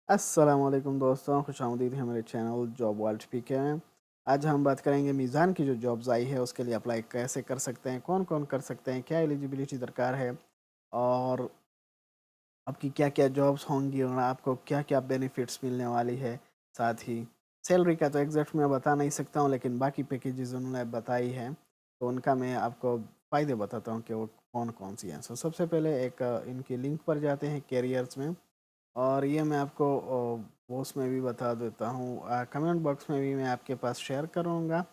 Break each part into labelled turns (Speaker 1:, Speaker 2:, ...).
Speaker 1: अस्सलामुअलैकुम दोस्तों, खुशामदीद है मेरे चैनल जॉब वर्ल्ड पीके में। आज हम बात करेंगे मीज़ान की जो जॉब्स आई है उसके लिए अप्लाई कैसे कर सकते हैं, कौन कौन कर सकते हैं, क्या एलिजिबिलिटी दरकार है और आपकी क्या क्या जॉब्स होंगी और आपको क्या क्या बेनिफिट्स मिलने वाली है। साथ ही सैलरी का तो एग्जैक्ट मैं बता नहीं सकता हूँ, लेकिन बाकी पैकेजेस उन्होंने बताई है तो उनका मैं आपको फ़ायदे बताता हूँ कि वो कौन कौन सी हैं। सबसे पहले एक इनकी लिंक पर जाते हैं कैरियर्स में, और ये मैं आपको पोस्ट में भी बता देता हूँ, कमेंट बॉक्स में भी मैं आपके पास शेयर करूँगा।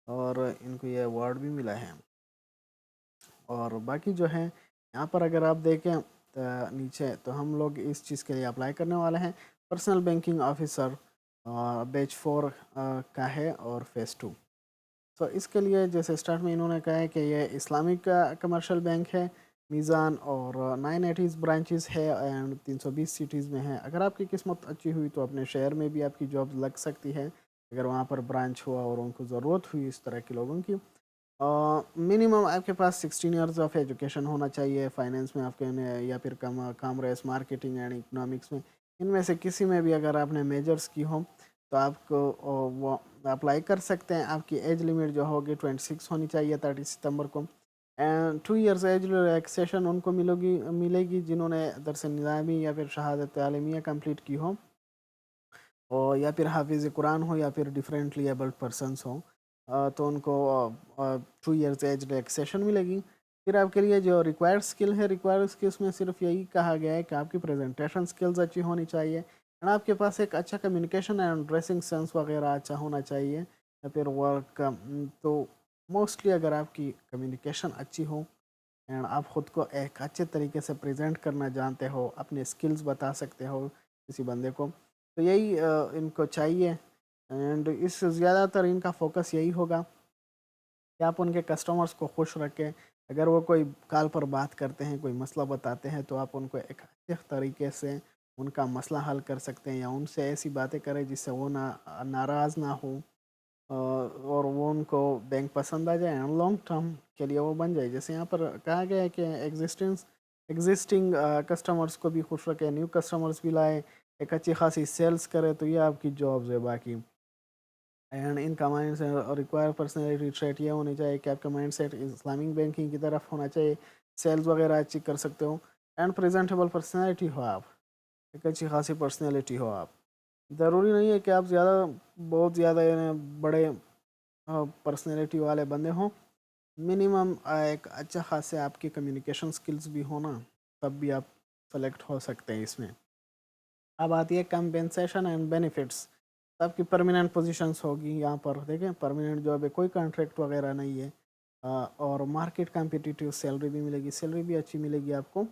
Speaker 1: और इनको ये अवार्ड भी मिला है। और बाकी जो है यहाँ पर अगर आप देखें नीचे, तो हम लोग इस चीज़ के लिए अप्लाई करने वाले हैं। पर्सनल बैंकिंग ऑफिसर बैच 4 का है और फेज़ 2। तो इसके लिए जैसे स्टार्ट में इन्होंने कहा है कि ये इस्लामिक कमर्शियल बैंक है मीज़ान, और 980 ब्रांचेस है एंड 320 सिटीज़ में है। अगर आपकी किस्मत अच्छी हुई तो अपने शहर में भी आपकी जॉब लग सकती है, अगर वहाँ पर ब्रांच हुआ और उनको ज़रूरत हुई इस तरह के लोगों की। मिनिमम आपके पास 16 इयर्स ऑफ एजुकेशन होना चाहिए, फाइनेंस में आपके ने या फिर कॉमर्स, मार्केटिंग एंड इकोनॉमिक्स में, इनमें से किसी में भी अगर आपने मेजर्स की हो तो आपको वो अप्लाई कर सकते हैं। आपकी एज लिमिट जो होगी 26 होनी चाहिए 30 सितंबर को। एंड 2 इयर्स एज रिलैक्सेशन उनको मिलेगी मिलेगी जिन्होंने दरस निज़ामी या फिर शहादत आलमिया कंप्लीट की हो, और या फिर हाफिज़ कुरान हो या फिर डिफरेंटली एबल्ड पर्सनस हो, तो उनको 2 इयर्स एज रिलैक्सेशन मिलेगी। फिर आपके लिए जो रिक्वायर्ड स्किल है, रिक्वायर्ड स्किल्स में सिर्फ यही कहा गया है कि आपकी प्रेजेंटेशन स्किल्स अच्छी होनी चाहिए एंड आपके पास एक अच्छा कम्युनिकेशन एंड ड्रेसिंग सेंस वगैरह अच्छा होना चाहिए, या फिर वर्क। तो मोस्टली अगर आपकी कम्युनिकेशन अच्छी हो एंड आप ख़ुद को एक अच्छे तरीके से प्रेजेंट करना जानते हो, अपने स्किल्स बता सकते हो किसी बंदे को, तो यही इनको चाहिए। एंड इस ज़्यादातर इनका फोकस यही होगा कि आप उनके कस्टमर्स को खुश रखें। अगर वो कोई कॉल पर बात करते हैं, कोई मसला बताते हैं, तो आप उनको एक अच्छे तरीके से उनका मसला हल कर सकते हैं, या उनसे ऐसी बातें करें जिससे वो नाराज़ ना हो, और वो उनको बैंक पसंद आ जाए एंड लॉन्ग टर्म के लिए वो बन जाए। जैसे यहाँ पर कहा गया है कि एग्जिस्टिंग कस्टमर्स को भी खुश रखें, न्यू कस्टमर्स भी लाए, एक अच्छी खासी सेल्स करे, तो ये आपकी जॉब्स है बाकी। एंड इनका माइंड सेट और रिक्वायर पर्सनैलिटी ट्रेट ये होनी चाहिए कि आपका माइंड सेट इस्लामिक बैंकिंग की तरफ होना चाहिए, सेल्स वगैरह अच्छी कर सकते हो एंड प्रेजेंटेबल पर्सनैलिटी हो आप, एक अच्छी खासी पर्सनैलिटी हो आप। ज़रूरी नहीं है कि आप बहुत ज़्यादा यानी बड़े पर्सनैलिटी वाले बंदे हों। मिनिमम एक अच्छा खासे आपकी कम्युनिकेशन स्किल्स भी होना, तब भी आप सेलेक्ट हो सकते हैं इसमें। अब आती है कंपेंसेशन एंड बेनिफिट्स। आपकी परमानेंट पोजीशंस होगी यहाँ पर, देखें परमानेंट जॉब है, कोई कॉन्ट्रैक्ट वगैरह नहीं है। और मार्केट कम्पिटिटिव सैलरी भी मिलेगी, सैलरी भी अच्छी मिलेगी आपको।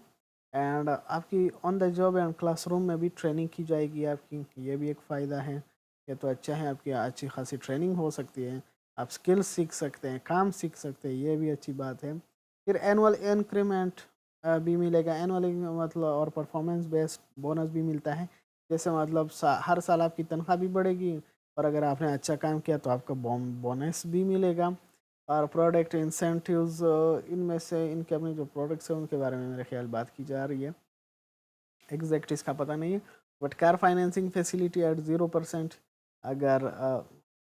Speaker 1: एंड आपकी on the job and classroom में भी ट्रेनिंग की जाएगी आपकी, ये भी एक फ़ायदा है। ये तो अच्छा है, आपकी अच्छी खासी ट्रेनिंग हो सकती है, आप स्किल्स सीख सकते हैं, काम सीख सकते हैं, ये भी अच्छी बात है। फिर एनुअल इंक्रीमेंट भी मिलेगा, एनुअली मतलब, और परफॉर्मेंस बेस्ड बोनस भी मिलता है। जैसे मतलब हर साल आपकी तनख्वाह भी बढ़ेगी, और अगर आपने अच्छा काम किया तो आपका बोनस भी मिलेगा। और प्रोडक्ट इंसेंटिव्स, इनमें से इनके अपने जो प्रोडक्ट्स हैं उनके बारे में मेरे ख्याल बात की जा रही है, एग्जैक्ट इसका पता नहीं है। But car financing facility eight 0%, अगर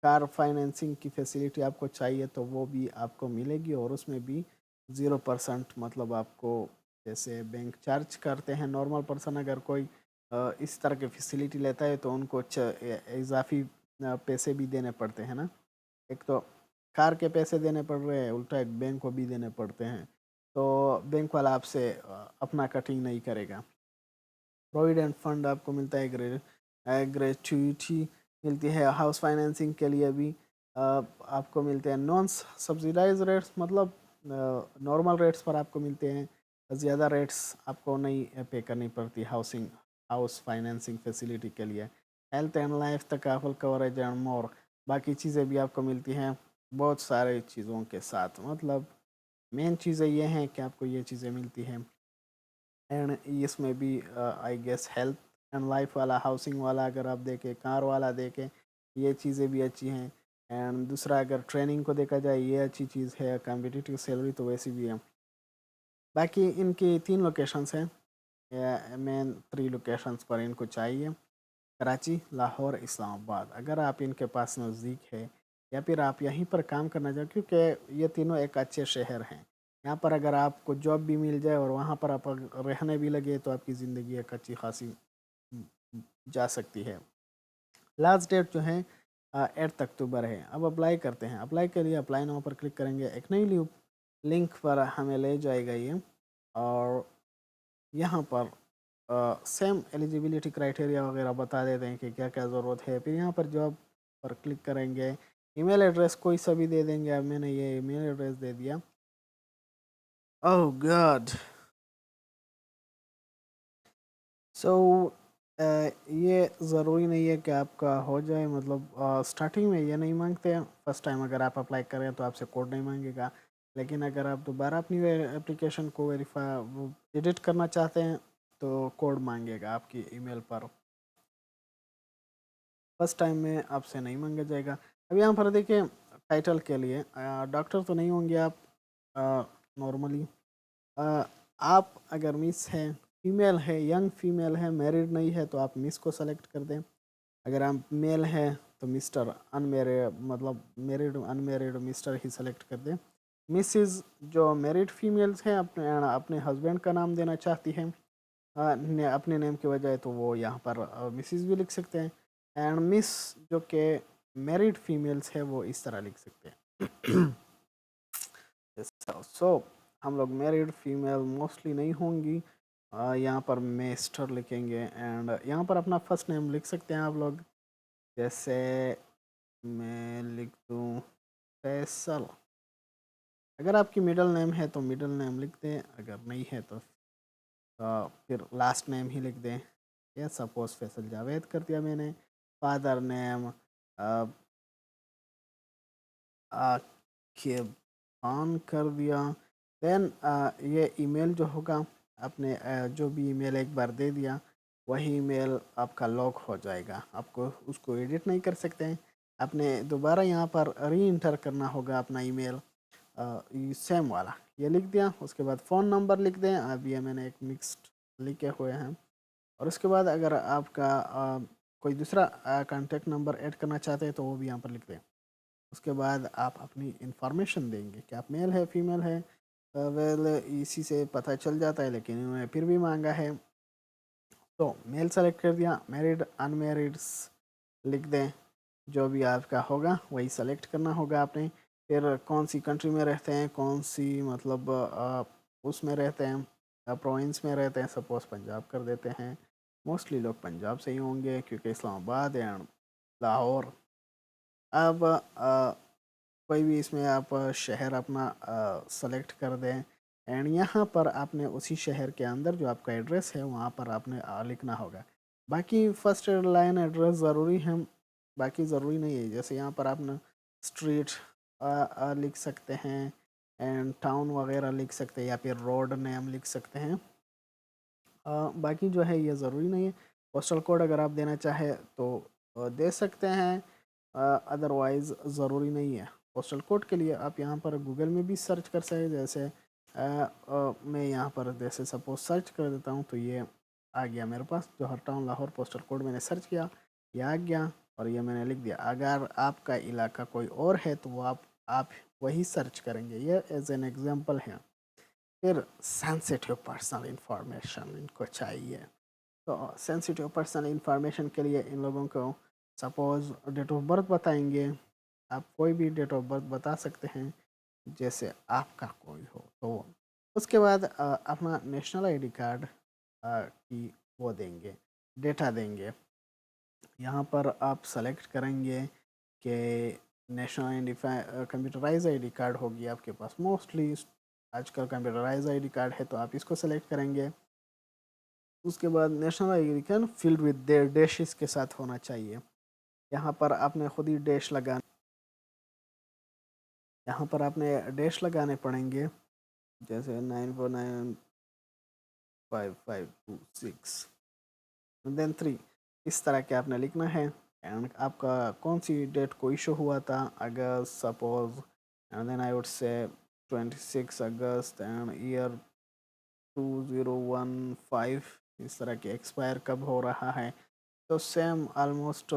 Speaker 1: कार फाइनेंसिंग की फैसिलिटी आपको चाहिए तो वो भी आपको मिलेगी, और उसमें भी 0%, मतलब आपको जैसे बैंक चार्ज करते हैं नॉर्मल पर्सन, अगर कोई इस तरह की फैसिलिटी लेता है तो उनको इजाफी पैसे भी देने पड़ते हैं ना। एक तो कार के पैसे देने पड़ रहे हैं, उल्टा एक बैंक को भी देने पड़ते हैं, तो बैंक वाला आपसे अपना कटिंग नहीं करेगा। प्रोविडेंट फंड आपको मिलता है, ग्रेचुइटी मिलती है, हाउस फाइनेंसिंग के लिए भी आपको मिलते हैं नॉन सब्सिडाइज रेट्स, मतलब नॉर्मल रेट्स पर आपको मिलते हैं, ज़्यादा रेट्स आपको नहीं पे करनी पड़ती हाउस फाइनेंसिंग फैसिलिटी के लिए। Health and life takaful coverage and more, बाकी चीज़ें भी आपको मिलती हैं बहुत सारे चीज़ों के साथ, मतलब मेन चीज़ें ये हैं कि आपको ये चीज़ें मिलती हैं। एंड इसमें भी I guess health and life वाला, हाउसिंग वाला अगर आप देखें, कार वाला देखें, ये चीज़ें भी अच्छी हैं। एंड दूसरा अगर ट्रेनिंग को देखा जाए, ये अच्छी चीज़ है, कम्पिटिटिव सैलरी तो वैसी भी है। बाकी इनकी 3 लोकेशंस हैं, मेन 3 लोकेशंस पर इनको चाहिए। कराची, लाहौर, इस्लामाबाद। अगर आप इनके पास नज़दीक है या फिर आप यहीं पर काम करना चाहें, क्योंकि ये तीनों एक अच्छे शहर हैं। यहाँ पर अगर आपको जॉब भी मिल जाए और वहाँ पर आप रहने भी लगे तो आपकी ज़िंदगी एक अच्छी खासी जा सकती है। लास्ट डेट जो है 8 अक्टूबर है। अब अप्लाई करते हैं। अप्लाई के लिए अप्लाई नाउ पर क्लिक करेंगे। एक नई लिंक पर हमें ले जाएगा ये, और यहाँ पर सेम एलिजिबिलिटी क्राइटेरिया वगैरह बता देते हैं कि क्या क्या ज़रूरत है। फिर यहाँ पर जॉब पर क्लिक करेंगे। ईमेल एड्रेस कोई सा भी दे देंगे। अब मैंने ये ईमेल एड्रेस दे दिया। ओह गॉड। सो ये ज़रूरी नहीं है कि आपका हो जाए, मतलब स्टार्टिंग में ये नहीं मांगते हैं। फर्स्ट टाइम अगर आप अप्लाई करें तो आपसे कोड नहीं मांगेगा, लेकिन अगर आप दोबारा अपनी एप्लीकेशन को वेरीफाई एडिट करना चाहते हैं तो कोड मांगेगा आपकी ईमेल पर। फर्स्ट टाइम में आपसे नहीं मांगा जाएगा। अब यहाँ पर देखिए, टाइटल के लिए डॉक्टर तो नहीं होंगे आप नॉर्मली। आप अगर मिस हैं, फीमेल है, यंग फीमेल है, मैरिड नहीं है तो आप मिस को सेलेक्ट कर दें। अगर आप मेल हैं तो मिस्टर, अनमेरिड मतलब मेरिड अनमेरिड मिस्टर ही सेलेक्ट कर दें। मिसिज जो मैरिड फीमेल्स हैं अपने अपने हस्बैंड का नाम देना चाहती हैं अपने नेम के बजाय, तो वो यहाँ पर मिसिज भी लिख सकते हैं। एंड मिस जो कि मैरिड फीमेल्स है वो इस तरह लिख सकते हैं। सो हम लोग मैरिड फीमेल मोस्टली नहीं होंगी। यहाँ पर मेस्टर लिखेंगे एंड यहाँ पर अपना फर्स्ट नेम लिख सकते हैं आप लोग। जैसे मैं लिख दूँ फैसल। अगर आपकी मिडिल नेम है तो मिडिल नेम लिख दें, अगर नहीं है तो फिर लास्ट नेम ही लिख दें। या सपोज फैसल जावेद कर दिया मैंने। फादर नेम के ऑन कर दिया। देन ये ईमेल जो होगा, आपने जो भी ईमेल एक बार दे दिया वही ईमेल आपका लॉक हो जाएगा। आपको उसको एडिट नहीं कर सकते हैं। आपने दोबारा यहाँ पर री इंटर करना होगा अपना ईमेल, सेम वाला ये लिख दिया। उसके बाद फ़ोन नंबर लिख दें। अब ये मैंने एक मिक्स्ड लिखे हुए हैं। और उसके बाद अगर आपका कोई दूसरा कॉन्टेक्ट नंबर ऐड करना चाहते हैं तो वो भी यहाँ पर लिख दें। उसके बाद आप अपनी इंफॉर्मेशन देंगे कि आप मेल है फीमेल है। वेल इसी से पता चल जाता है, लेकिन इन्होंने फिर भी मांगा है तो मेल सेलेक्ट कर दिया। मैरिड अनमेरिड लिख दें। जो भी आपका होगा वही सेलेक्ट करना होगा आपने। फिर कौन सी कंट्री में रहते हैं, कौन सी मतलब उसमें रहते हैं, प्रोविंस में रहते हैं। सपोज़ पंजाब कर देते हैं। मोस्टली लोग पंजाब से ही होंगे क्योंकि इस्लामाबाद एंड लाहौर। अब कोई भी इसमें आप शहर अपना सेलेक्ट कर दें एंड यहाँ पर आपने उसी शहर के अंदर जो आपका एड्रेस है वहाँ पर आपने लिखना होगा। बाकी फर्स्ट लाइन एड्रेस ज़रूरी है, बाकी ज़रूरी नहीं है। जैसे यहाँ पर आपने स्ट्रीट लिख सकते हैं एंड टाउन वगैरह लिख सकते हैं या फिर रोड नेम लिख सकते हैं। बाकी जो है ये ज़रूरी नहीं है। पोस्टल कोड अगर आप देना चाहें तो दे सकते हैं, अदरवाइज़ ज़रूरी नहीं है। पोस्टल कोड के लिए आप यहाँ पर गूगल में भी सर्च कर सकते हैं। जैसे मैं यहाँ पर जैसे सपोज सर्च कर देता हूँ तो ये आ गया मेरे पास जौहर टाउन लाहौर। पोस्टल कोड मैंने सर्च किया, ये आ गया और ये मैंने लिख दिया। अगर आपका इलाका कोई और है तो वो आप वही सर्च करेंगे। ये एज एन एग्जांपल है। फिर सेंसिटिव पर्सनल इंफॉर्मेशन इनको चाहिए, तो सेंसिटिव पर्सनल इंफॉर्मेशन के लिए इन लोगों को सपोज़ डेट ऑफ बर्थ बताएंगे। आप कोई भी डेट ऑफ बर्थ बता सकते हैं, जैसे आपका कोई हो तो। उसके बाद अपना नेशनल आईडी कार्ड की वो देंगे, डेटा देंगे। यहाँ पर आप सेलेक्ट करेंगे कि national identify computerize ID card होगी आपके पास। मोस्टली आजकल कंप्यूटराइज आईडी कार्ड है तो आप इसको सेलेक्ट करेंगे। उसके बाद national ID card filled with their dashes के साथ होना चाहिए। यहाँ पर आपने खुद ही डैश लगाना, यहाँ पर आपने डैश लगाने पड़ेंगे। जैसे 949552 6 देन 3, इस तरह के आपने लिखना है। एंड आपका कौन सी डेट को इशू हुआ था, August suppose, and then I would say 26 August and year 2015। इस तरह के एक्सपायर कब हो रहा है तो सेम ऑलमोस्ट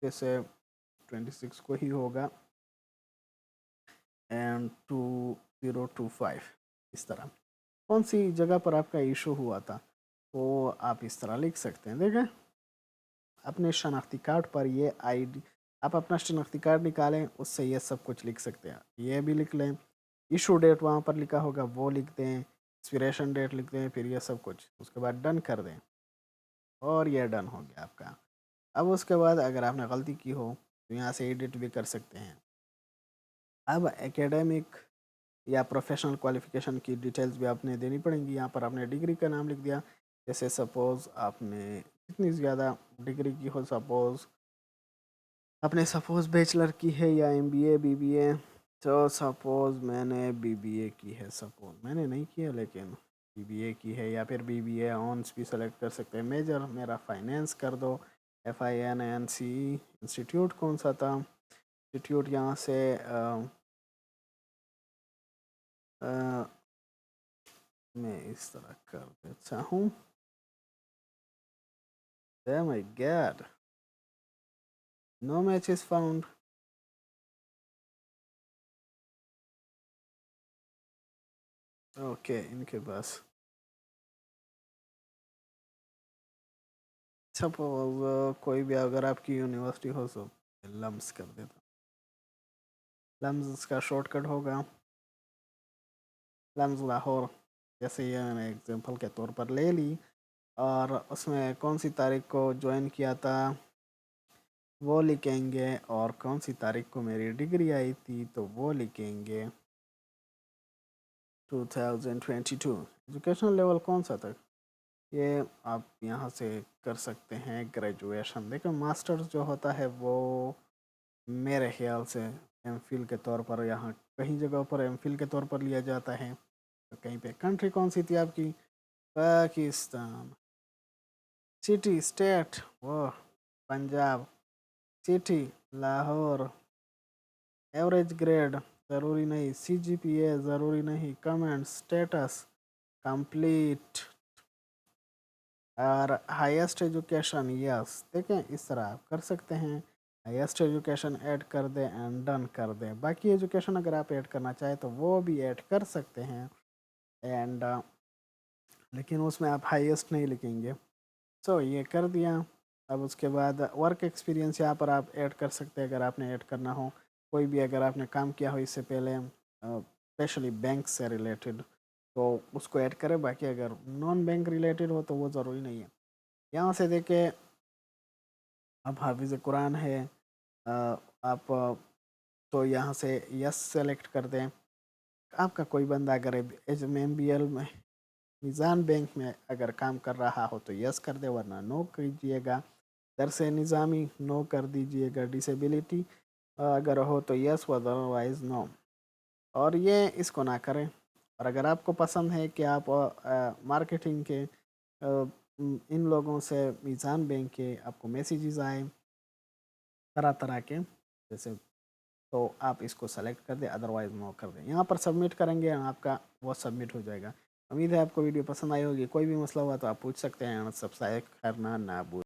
Speaker 1: जैसे 26 को ही होगा एंड 2025 इस तरह। कौन सी जगह पर आपका इशू हुआ था वो आप इस तरह लिख सकते हैं। देखें अपने शनाख्ती कार्ड पर ये आईडी, आप अपना शनाख्ती कार्ड निकालें उससे ये सब कुछ लिख सकते हैं। ये भी लिख लें, इशू डेट वहाँ पर लिखा होगा वो लिख दें, एक्सपिरेशन डेट लिख दें, फिर ये सब कुछ उसके बाद डन कर दें और ये डन हो गया आपका। अब उसके बाद अगर आपने गलती की हो तो यहाँ से एडिट भी कर सकते हैं। अब एकेडमिक या प्रोफेशनल क्वालिफ़िकेशन की डिटेल्स भी आपने देनी पड़ेंगी। यहाँ पर आपने डिग्री का नाम लिख दिया, जैसे सपोज़ आपने जितनी ज़्यादा डिग्री की हो, सपोज़ बैचलर की है या एमबीए बीबीए, तो सपोज़ मैंने बीबीए की है, सपोज़ मैंने नहीं किया लेकिन बीबीए की है, या फिर बीबीए ऑनर्स भी सेलेक्ट कर सकते हैं। मेजर मेरा फाइनेंस कर दो, FINANCE। इंस्टीट्यूट कौन सा था, इंस्टीट्यूट यहाँ से मैं इस तरह कर देता हूँ। Oh my God, no match is found. Okay इनके पास सपोज कोई भी अगर आपकी यूनिवर्सिटी हो तो लम्स कर देता। लम्स का शॉर्टकट होगा लम्स लाहौर, जैसे ये मैंने एग्जांपल के तौर पर ले ली। और उसमें कौन सी तारीख को ज्वाइन किया था वो लिखेंगे, और कौन सी तारीख को मेरी डिग्री आई थी तो वो लिखेंगे 2022। एजुकेशनल लेवल कौन सा था, ये आप यहाँ से कर सकते हैं ग्रेजुएशन। देखो मास्टर्स जो होता है वो मेरे ख्याल से एमफिल के तौर पर, यहाँ कहीं जगहों पर एमफिल के तौर पर लिया जाता है। तो कहीं पे कंट्री कौन सी थी आपकी, पाकिस्तान। सिटी स्टेट वो Punjab. City Lahore. Average grade ज़रूरी नहीं, CGPA ज़रूरी नहीं, कमेंट स्टेटस कंप्लीट, और हाईएस्ट एजुकेशन यस। देखें इस तरह आप कर सकते हैं, हाईएस्ट एजुकेशन ऐड कर दें एंड डन कर दें। बाकी एजुकेशन अगर आप ऐड करना चाहें तो वो भी ऐड कर सकते हैं एंड लेकिन उसमें आप हाईएस्ट नहीं लिखेंगे। सो ये कर दिया। अब उसके बाद वर्क एक्सपीरियंस यहाँ पर आप ऐड कर सकते हैं अगर आपने ऐड करना हो। कोई भी अगर आपने काम किया हो इससे पहले स्पेशली बैंक से रिलेटेड तो उसको ऐड करें। बाकी अगर नॉन बैंक रिलेटेड हो तो वो ज़रूरी नहीं है। यहाँ से देखें अब हाफिज़ कुरान है, आप तो यहाँ से यस सेलेक्ट कर दें। आपका कोई बंदा अगर MBL में मीज़ान बैंक में अगर काम कर रहा हो तो यस कर दे, वरना नो कीजिएगा। दरस निज़ामी नो कर दीजिएगा। डिसेबिलिटी अगर हो तो यस, अदरवाइज़ नो। और ये इसको ना करें। और अगर आपको पसंद है कि आप मार्केटिंग के इन लोगों से मीज़ान बैंक के आपको मैसेजेस आए तरह तरह के जैसे, तो आप इसको सेलेक्ट कर दें, अदरवाइज़ नो कर दें। यहाँ पर सबमिट करेंगे आपका वो सबमिट हो जाएगा। उम्मीद है आपको वीडियो पसंद आई होगी। कोई भी मसला हुआ तो आप पूछ सकते हैं। सब्सक्राइब करना ना भूलें।